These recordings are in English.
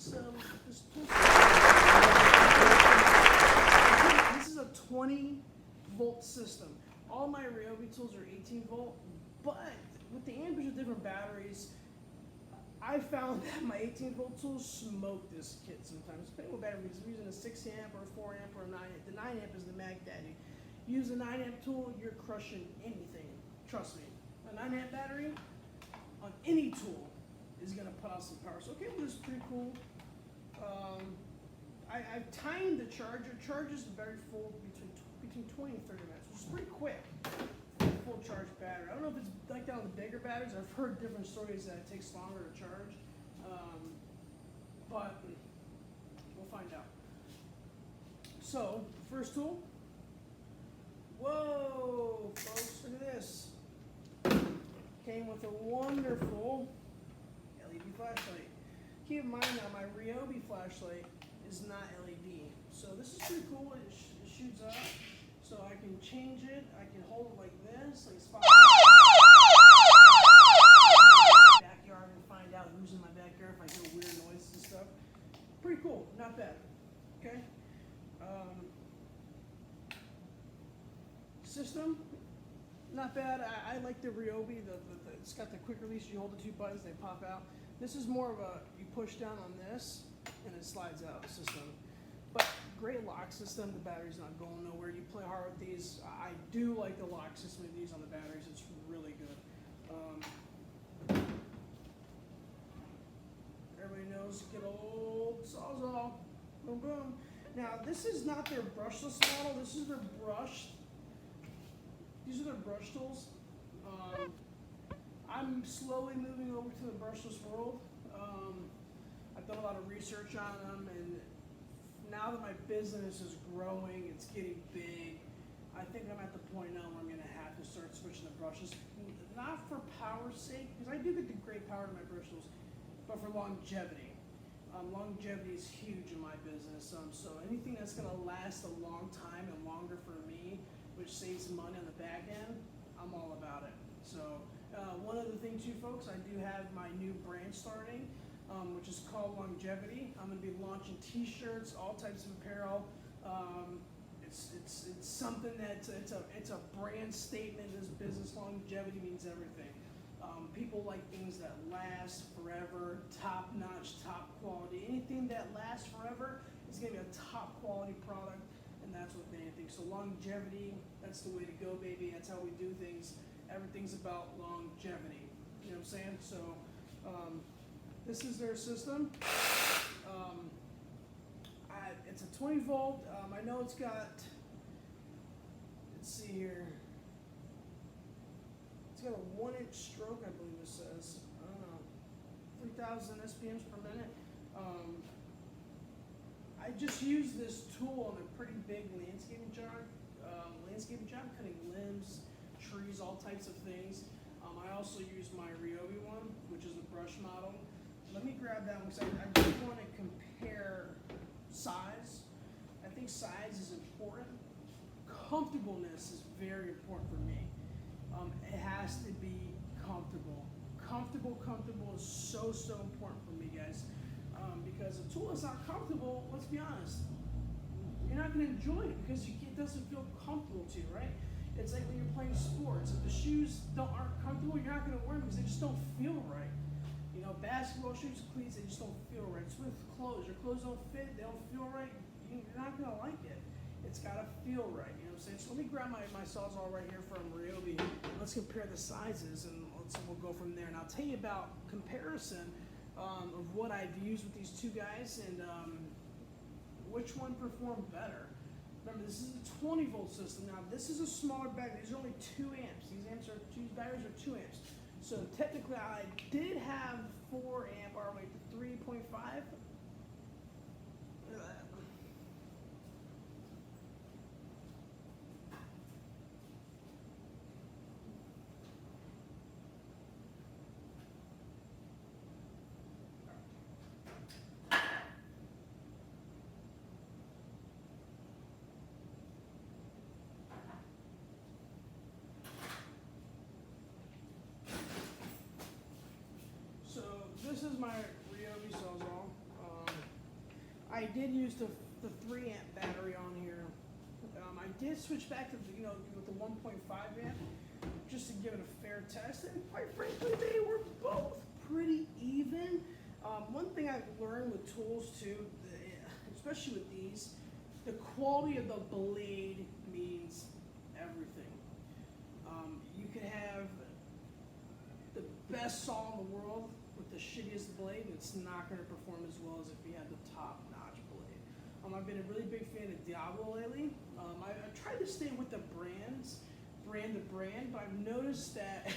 this tool. This is a 20-volt system. All my Ryobi tools are 18 volt, but with the amperage of different batteries, I found that my 18 volt tools smoke this kit sometimes. Depending on what battery, if you're using a 6 amp or a 4 amp or a 9 amp. The 9 amp is the Mag Daddy. Use a 9 amp tool, you're crushing anything. Trust me. A 9 amp battery on any tool is gonna put out some power. So okay, well, this is pretty cool. I've timed the charger. It charges very full between 20 and 30 minutes, which is pretty quick. Full charge battery. I don't know if it's like that on the bigger batteries. I've heard different stories that it takes longer to charge, but we'll find out. So, first tool. Whoa, folks, look at this. Came with a wonderful LED flashlight. Keep in mind now, my Ryobi flashlight is not LED, so this is pretty cool. It shoots up. So I can change it, I can hold it like this, like spot backyard and find out who's in my backyard if I hear weird noises and stuff. Pretty cool, not bad. Okay. System, not bad. I like the Ryobi. It's got the quick release. You hold the two buttons, they pop out. This is more of a, you push down on this and it slides out system. But great lock system. The battery's not going nowhere. You play hard with these. I do like the lock system of these on the batteries. It's really good. Everybody knows, good old Sawzall. Boom, boom. Now, this is not their brushless model. This is their brushed. These are their brush tools. I'm slowly moving over to the brushless world. I've done a lot of research on them, and now that my business is growing, it's getting big, I think I'm at the point now where I'm going to have to start switching to brushes. Not for power's sake, because I do get the great power to my brush tools, but for longevity. Longevity is huge in my business, so anything that's going to last a long time and longer for me, which saves money on the back end, I'm all about it. So one other thing too, folks, I do have my new brand starting, which is called Longevity. I'm going to be launching T-shirts, all types of apparel. It's something that it's a brand statement in this business. Longevity means everything. People like things that last forever, top notch, top quality. Anything that lasts forever is going to be a top quality product, and that's what they think. So longevity, that's the way to go, baby. That's how we do things. Everything's about longevity. You know what I'm saying? So this is their system. It's a 20 volt. I know it's got, let's see here. It's got a 1-inch stroke, I believe it says. I don't know, 3,000 SPMs per minute. I just used this tool on a pretty big landscaping job, cutting limbs, trees, all types of things. I also use my Ryobi one, which is the brush model. Let me grab that one because I just want to compare size. I think size is important. Comfortableness is very important for me. It has to be comfortable. Comfortable is so important for me, guys. Because a tool that's not comfortable, let's be honest, you're not going to enjoy it because it doesn't feel comfortable to you, right? It's like when you're playing sports. If the shoes aren't comfortable, you're not going to wear them because they just don't feel right. You know, basketball shoes, cleats, they just don't feel right. It's with clothes. Your clothes don't fit, they don't feel right, you're not going to like it. It's got to feel right, you know what I'm saying? So let me grab my Sawzall right here from Ryobi. Let's compare the sizes, and we'll go from there. And I'll tell you about comparison of what I've used with these two guys and which one performed better. Remember, this is a 20 volt system. Now, this is a smaller battery. These are only 2 amps. These batteries are 2 amps. So technically, I did have 4 amp all the way to 3.5. This is my Ryobi Sawzall. I did use the 3 amp battery on here. I did switch back to with the 1.5 amp just to give it a fair test, and quite frankly, they were both pretty even. One thing I've learned with tools too, especially with these, the quality of the blade means everything. You could have the best saw in the world with the shittiest blade, and it's not going to perform as well as if you had the top-notch blade. I've been a really big fan of Diablo lately. I tried to stay with the brand to brand, but I've noticed that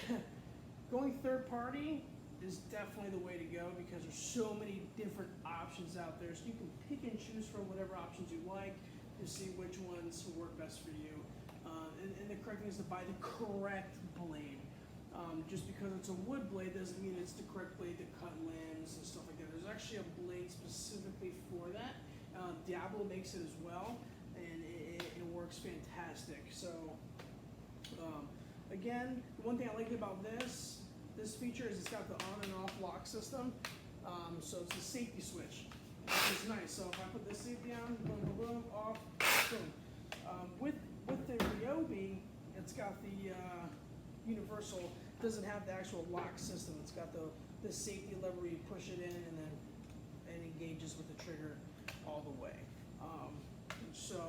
going third-party is definitely the way to go because there's so many different options out there. So you can pick and choose from whatever options you like to see which ones will work best for you. And the correct thing is to buy the correct blade. Just because it's a wood blade doesn't mean it's the correct blade to cut limbs and stuff like that. There's actually a blade specifically for that. Diablo makes it as well, and it works fantastic. So again, the one thing I like about this feature is it's got the on and off lock system. So it's a safety switch, which is nice. So if I put this safety on, boom, boom, boom, off, boom. With the Ryobi, it's got the universal, doesn't have the actual lock system. It's got the safety lever where you push it in and then it engages with the trigger all the way. So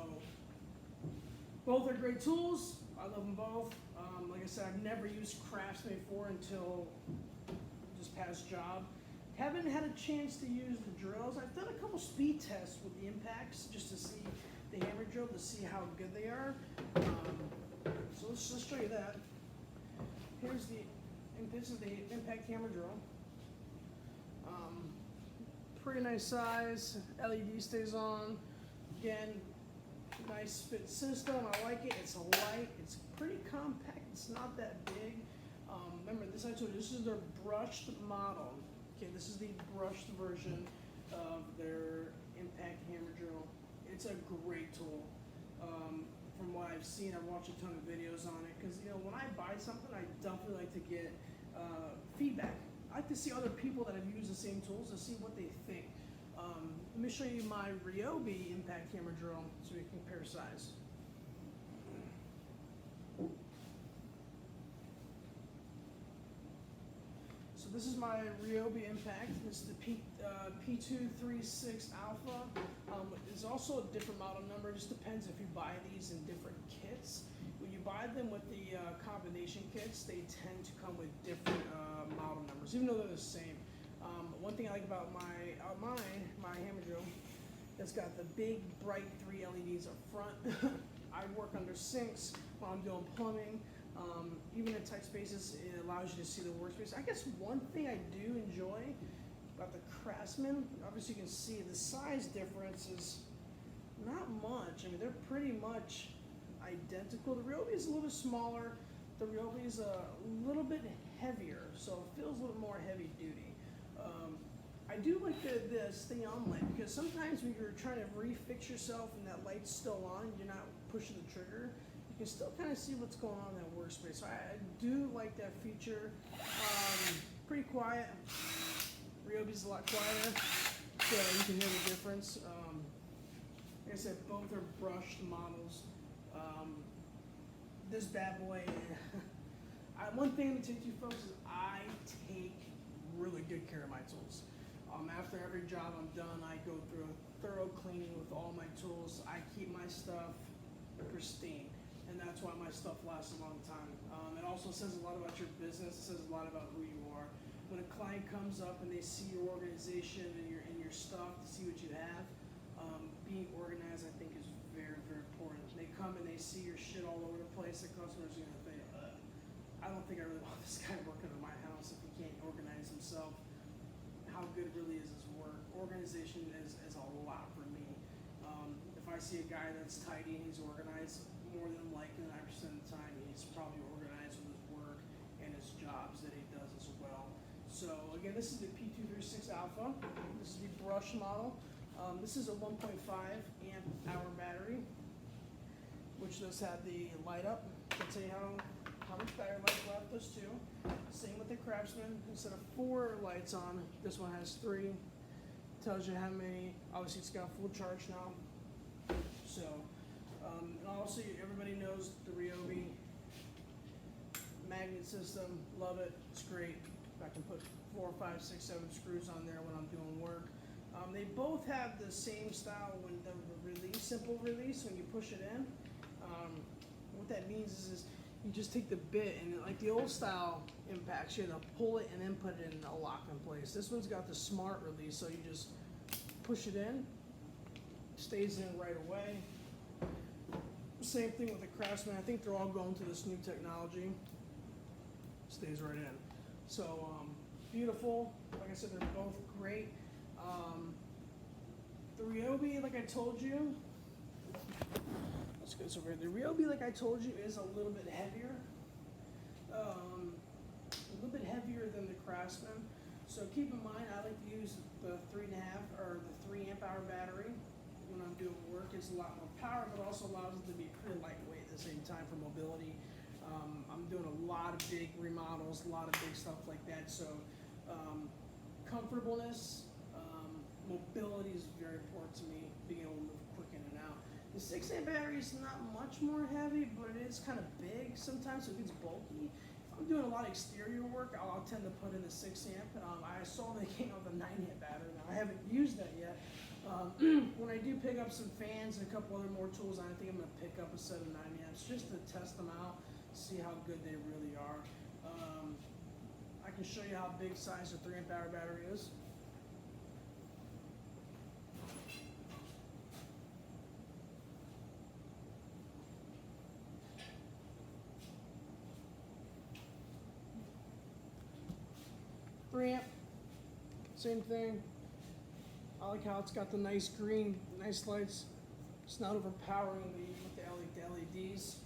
both are great tools. I love them both. Like I said, I've never used Craftsman before until this past job. Haven't had a chance to use the drills. I've done a couple speed tests with the impacts just to see the hammer drill, to see how good they are. So let's show you that. This is the impact hammer drill. Pretty nice size. LED stays on. Again, nice fit system. I like it. It's light. It's pretty compact. It's not that big. Remember, this is their brushed model. Okay, this is the brushed version of their impact hammer drill. It's a great tool. From what I've seen, I've watched a ton of videos on it because when I buy something, I definitely like to get feedback. I like to see other people that have used the same tools to see what they think. Let me show you my Ryobi impact hammer drill so we can compare size. So this is my Ryobi impact. This is the P23 Alpha. It's also a different model number. It just depends if you buy these in different kits. When you buy them with the combination kits, they tend to come with different model numbers, even though they're the same. One thing I like about my hammer drill, it's got the big bright 3 LEDs up front. I work under sinks while I'm doing plumbing. Even in tight spaces, it allows you to see the workspace. I guess one thing I do enjoy about the Craftsman, obviously you can see the size difference is not much. I mean, they're pretty much identical. The Ryobi is a little bit smaller. The Ryobi is a little bit heavier, so it feels a little more heavy duty. I do like this thing on light because sometimes when you're trying to refix yourself and that light's still on, you're not pushing the trigger, you can still kind of see what's going on in that workspace. So I do like that feature. Pretty quiet. Ryobi's a lot quieter, so you can hear the difference. Like I said, both are brushed models. This bad boy, one thing to you folks is I take really good care of my tools. After every job I'm done, I go through a thorough cleaning with all my tools. I keep my stuff pristine, and that's why my stuff lasts a long time. It also says a lot about your business. It says a lot about who you are. When a client comes up and they see your organization and your stuff, to see what you have, being organized, I think, is very, very important. They come and they see your shit all over the place. The customer's gonna think, I don't think I really want this guy working in my house if he can't organize himself. How good really is his work? Organization is a lot for me. If I see a guy that's tidy and he's organized, more than likely 90% of the time he's probably organized with his work and his jobs that he does as well. So again, this is the P23 Alpha. This is the brush model. This is a 1.5 amp hour battery, which does have the light up. I can tell you how much battery life left. Those two. Same with the Craftsman. Instead of 4 lights on, this one has 3 tells you how many. Obviously, it's got full charge now. So, and also everybody knows the Ryobi magnet system. Love it. It's great. I can put 4, 5, 6, 7 screws on there when I'm doing work. They both have the same style when the release, simple release, when you push it in. What that means is you just take the bit and like the old style impacts, you had to pull it and then put it in a lock in place. This one's got the smart release, so you just push it in, stays in right away. Same thing with the Craftsman. I think they're all going to this new technology. Stays right in. So beautiful. Like I said, they're both great. The Ryobi, like I told you, let's go over here. The Ryobi, like I told you, is a little bit heavier. A little bit heavier than the Craftsman. So keep in mind, I like to use the 3.5 or the 3 amp hour battery when I'm doing work. It's a lot more power, but also allows it to be pretty lightweight at the same time for mobility. I'm doing a lot of big remodels, a lot of big stuff like that. So comfortableness, mobility is very important to me, being able to move quick in and out. The 6 amp battery is not much more heavy, but it is kind of big sometimes, so it gets bulky. If I'm doing a lot of exterior work, I'll tend to put in the 6 amp. I saw they came out with a 9 amp battery. Now, I haven't used that yet. When I do pick up some fans and a couple other more tools, I think I'm going to pick up a set of 9 amps just to test them out, see how good they really are. I can show you how big size the 3 amp hour battery is. Amp, same thing. I like how it's got the nice green, nice lights. It's not overpowering with the LEDs.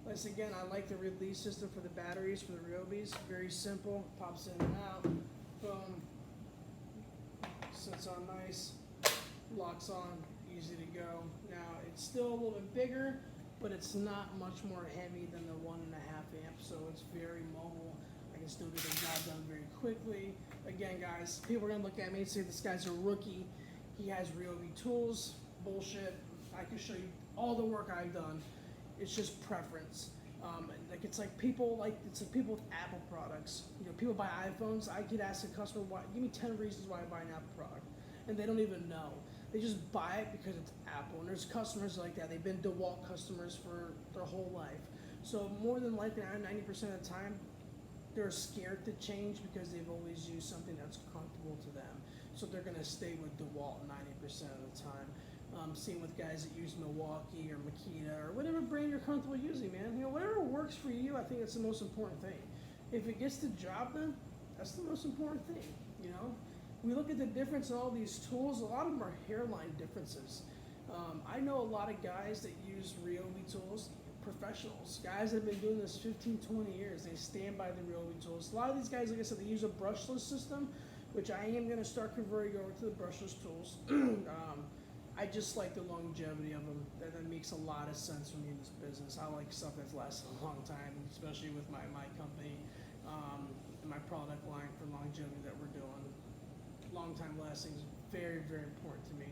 Once again, I like the release system for the batteries for the Ryobis. Very simple, pops in and out. Boom. Sits on nice, locks on, easy to go. Now it's still a little bit bigger, but it's not much more heavy than the 1.5 amp, so it's very mobile. I can still get the job done very quickly. Again, guys, people are gonna look at me and say this guy's a rookie. He has Ryobi tools. Bullshit. I can show you all the work I've done. It's just preference. It's like people with Apple products. You know, people buy iPhones. I could ask a customer, "Why? Give me 10 reasons why I buy an Apple product," and they don't even know. They just buy it because it's Apple. And there's customers like that. They've been DeWalt customers for their whole life. So more than likely, 90% of the time, they're scared to change because they've always used something that's comfortable to them. So they're gonna stay with DeWalt 90% of the time. Same with guys that use Milwaukee or Makita or whatever brand you're comfortable using, man. You know, whatever works for you, I think that's the most important thing. If it gets the job done, that's the most important thing, you know? We look at the difference in all these tools, a lot of them are hairline differences. I know a lot of guys that use Ryobi tools, professionals, guys that have been doing this 15, 20 years, they stand by the Ryobi tools. A lot of these guys, like I said, they use a brushless system, which I am gonna start converting over to the brushless tools. I just like the longevity of them. That makes a lot of sense for me in this business. I like stuff that's lasted a long time, especially with my company and my product line for longevity that we're doing. Long time lasting is very, very important to me.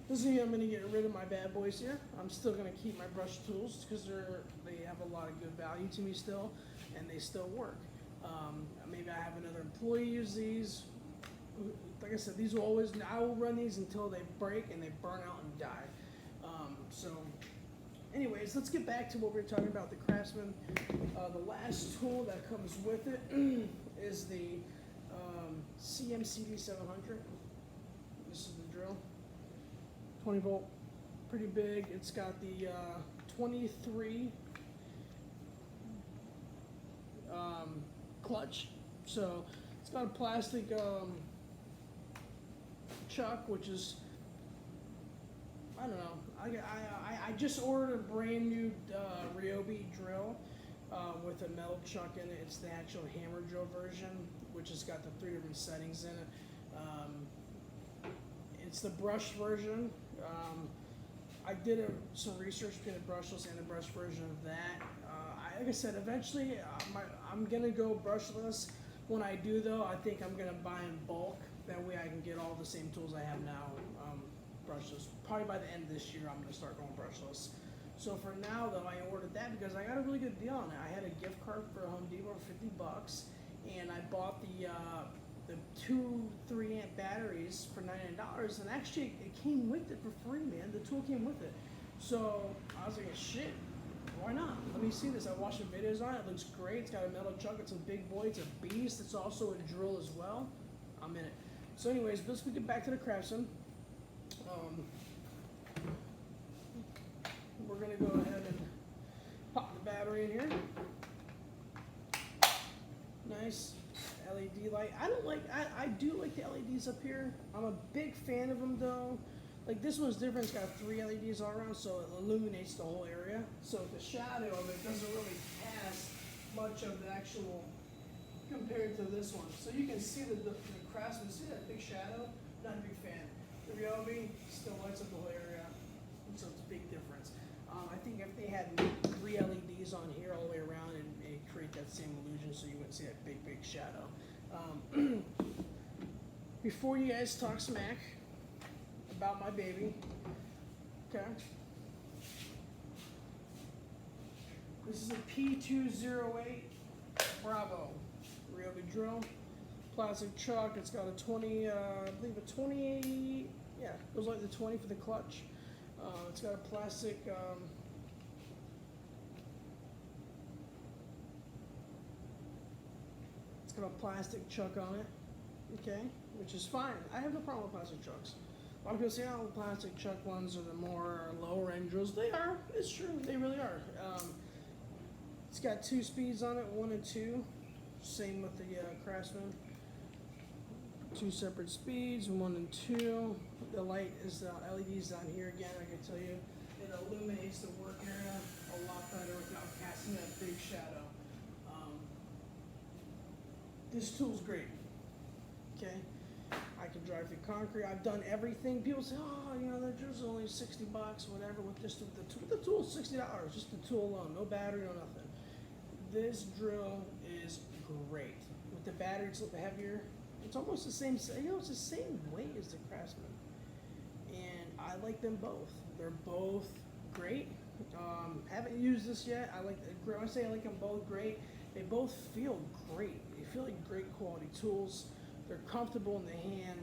Doesn't mean I'm going to get rid of my bad boys here. I'm still going to keep my brush tools because they have a lot of good value to me still, and they still work. Maybe I have another employee use these. Like I said, I will run these until they break and they burn out and die. So anyways, let's get back to what we were talking about, the Craftsman. The last tool that comes with it is the CMCD 700. This is the drill. 20 volt, pretty big. It's got the 23 clutch. So it's got a plastic chuck, which is, I don't know. I just ordered a brand new Ryobi drill with a metal chuck in it. It's the actual hammer drill version, which has got the 3 different settings in it. It's the brush version. I did some research between the brushless and the brush version of that. Like I said, eventually I'm gonna go brushless, When I do though, I think I'm gonna buy in bulk. That way I can get all the same tools I have now, brushless. Probably by the end of this year, I'm gonna start going brushless. So for now though, I ordered that because I got a really good deal on it. I had a gift card for Home Depot for $50, and I bought the 3-amp batteries for $99, and actually it came with it for free, man. The tool came with it. So I was like, shit, why not? Let me see this. I watched the videos on it. It looks great. It's got a metal chuck. It's a big boy. It's a beast. It's also a drill as well. I'm in it. So anyways, let's get back to the Craftsman. We're going to go ahead and pop the battery in here. Nice LED light. I do like the LEDs up here. I'm a big fan of them though. Like this one's different. It's got 3 LEDs all around, so it illuminates the whole area. So the shadow of it doesn't really cast much of the actual compared to this one. So you can see the Craftsman. See that big shadow? Not a big fan. The Ryobi still lights up the whole area, so it's a big difference. I think if they had 3 LEDs on here all the way around, it'd create that same illusion, so you wouldn't see that big shadow. Before you guys talk smack about my baby, okay? This is a P208 Bravo Ryobi drill, plastic chuck. It's got a 20, I believe a 20, yeah, it was like the 20 for the clutch. It's got a plastic, it's got a plastic chuck on it, okay, which is fine. I have no problem with plastic chucks. A lot of people say, oh, the plastic chuck ones are the more lower end drills. They are, it's true, they really are. It's got 2 speeds on it, 1 and 2. Same with the Craftsman. 2 separate speeds, 1 and 2. The light is the LEDs down here again. I can tell you, it illuminates the work area a lot better without casting that big shadow. This tool's great. Okay, I can drive through concrete. I've done everything. People say, oh, you know, the drill's only $60, whatever. With just the tool is $60, just the tool alone, no battery, no nothing. This drill is great. With the battery, it's a little heavier. It's almost the same, you know, it's the same weight as the Craftsman. And I like them both. They're both great. Haven't used this yet. When I say I like them both great, they both feel great. They feel like great quality tools. They're comfortable in the hand.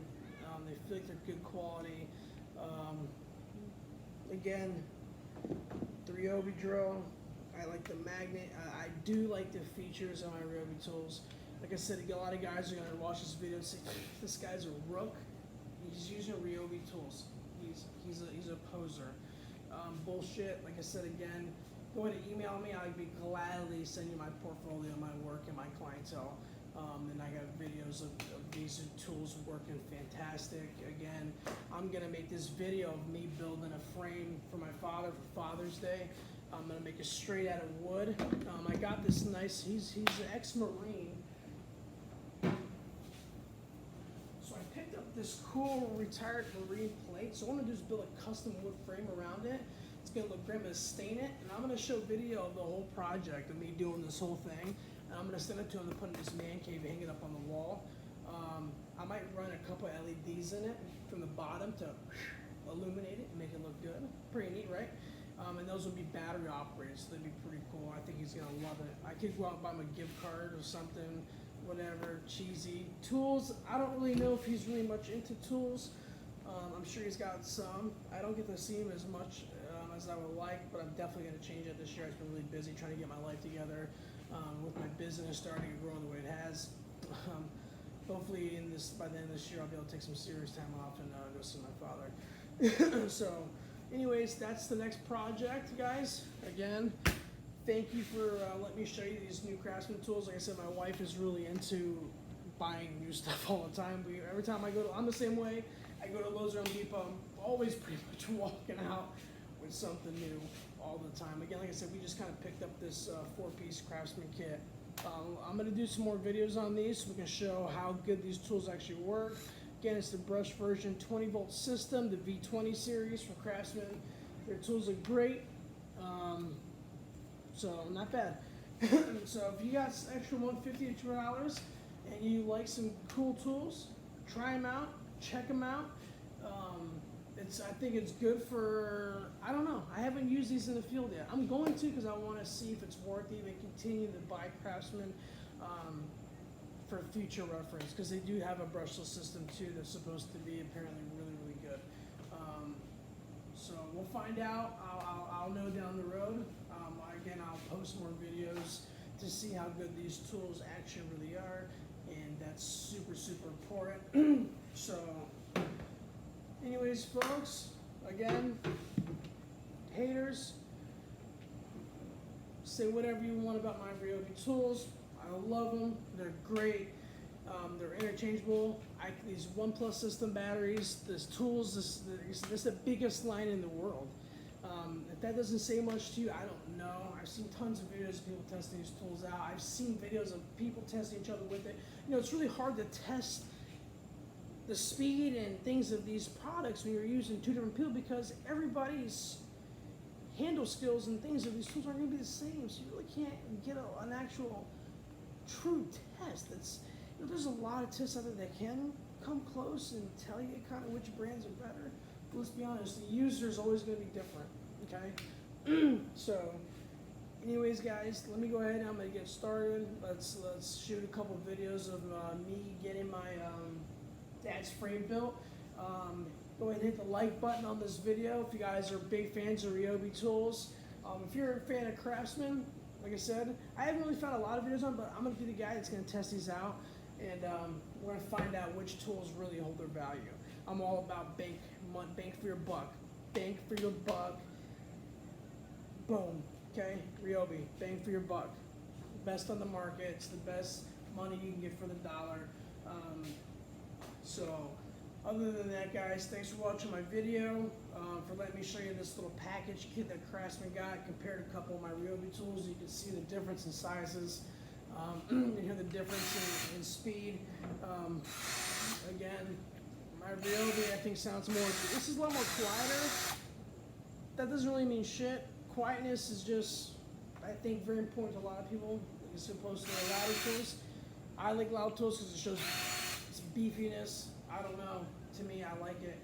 They feel like they're good quality. Again, the Ryobi drill. I like the magnet. I do like the features on my Ryobi tools. Like I said, a lot of guys are going to watch this video and say, this guy's a rook. He's using Ryobi tools. He's a poser. Bullshit. Like I said again, go ahead and email me. I'd be gladly send you my portfolio, my work, and my clientele. And I got videos of these tools working fantastic. Again, I'm going to make this video of me building a frame for my father for Father's Day. I'm going to make it straight out of wood. I got this nice, he's an ex-Marine. So I picked up this cool retired Marine plate. So what I'm going to do is build a custom wood frame around it. It's going to look great. I'm going to stain it. And I'm going to show video of the whole project of me doing this whole thing. And I'm going to send it to him to put in this man cave and hang it up on the wall. I might run a couple of LEDs in it from the bottom to illuminate it and make it look good. Pretty neat, right? And those will be battery operated, so they'd be pretty cool. I think he's gonna love it. I could go out and buy him a gift card or something, whatever, cheesy. Tools, I don't really know if he's really much into tools. I'm sure he's got some. I don't get to see him as much as I would like, but I'm definitely gonna change it this year. I've been really busy trying to get my life together with my business starting and growing the way it has. Hopefully by the end of this year, I'll be able to take some serious time off and go see my father. So. Anyways, that's the next project, guys. Again, thank you for letting me show you these new Craftsman tools. Like I said, my wife is really into buying new stuff all the time. Every time I'm the same way. I go to Lowe's or Home Depot, I'm always pretty much walking out with something new all the time. Again, like I said, we just kind of picked up this 4-piece Craftsman kit. I'm going to do some more videos on these so we can show how good these tools actually work. Again, it's the brush version 20-volt system, the V20 series from Craftsman. Their tools are great, so not bad. So if you got extra $150 to $200, and you like some cool tools, try them out, check them out. I think it's good for, I don't know, I haven't used these in the field yet. I'm going to, because I want to see if it's worth even continuing to buy Craftsman for future reference, because they do have a brushless system too that's supposed to be apparently really, really good. So we'll find out. I'll know down the road. Again, I'll post more videos to see how good these tools actually really are, and that's super, super important. So anyways, folks, again, haters, say whatever you want about my Ryobi tools. I love them. They're great. They're interchangeable. These OnePlus system batteries, this tools, this is the biggest line in the world. If that doesn't say much to you, I don't know. I've seen tons of videos of people testing these tools out. I've seen videos of people testing each other with it. You know, it's really hard to test the speed and things of these products when you're using two different people, because everybody's handle skills and things of these tools aren't going to be the same. So you really can't get an actual true test. There's a lot of tests out there that can come close and tell you kind of which brands are better. But let's be honest, the user is always going to be different. Okay, so anyways, guys, let me go ahead and I'm going to get started. Let's shoot a couple videos of me getting my dad's frame built. Go ahead and hit the like button on this video if you guys are big fans of Ryobi tools. If you're a fan of Craftsman, like I said, I haven't really found a lot of videos on, but I'm going to be the guy that's going to test these out, and we're going to find out which tools really hold their value. I'm all about bank for your buck. Bank for your buck. Boom. Okay? Ryobi, bang for your buck. Best on the market. It's the best money you can get for the dollar. So, other than that, guys, thanks for watching my video, for letting me show you this little package kit that Craftsman got, compared to a couple of my Ryobi tools. You can see the difference in sizes. You hear the difference in speed. Again, my Ryobi, I think, sounds more, this is a lot more quieter. That doesn't really mean shit. Quietness is just, I think, very important to a lot of people, as opposed to the louder tools. I like loud tools because it shows its beefiness. I don't know. To me, I like it.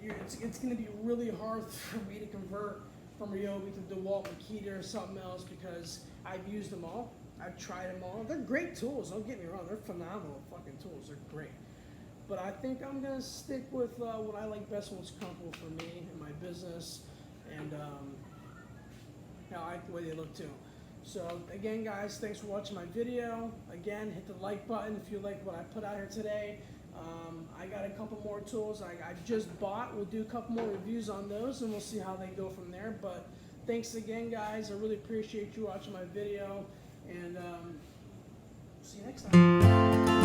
It's going to be really hard for me to convert from Ryobi to DeWalt, Makita, or something else, because I've used them all. I've tried them all. They're great tools. Don't get me wrong. They're phenomenal fucking tools. They're great. But I think I'm going to stick with what I like best and what's comfortable for me and my business. And I like the way they look too. So again, guys, thanks for watching my video. Again, hit the like button if you like what I put out here today. I got a couple more tools I just bought. We'll do a couple more reviews on those, and we'll see how they go from there. But thanks again, guys. I really appreciate you watching my video, and see you next time.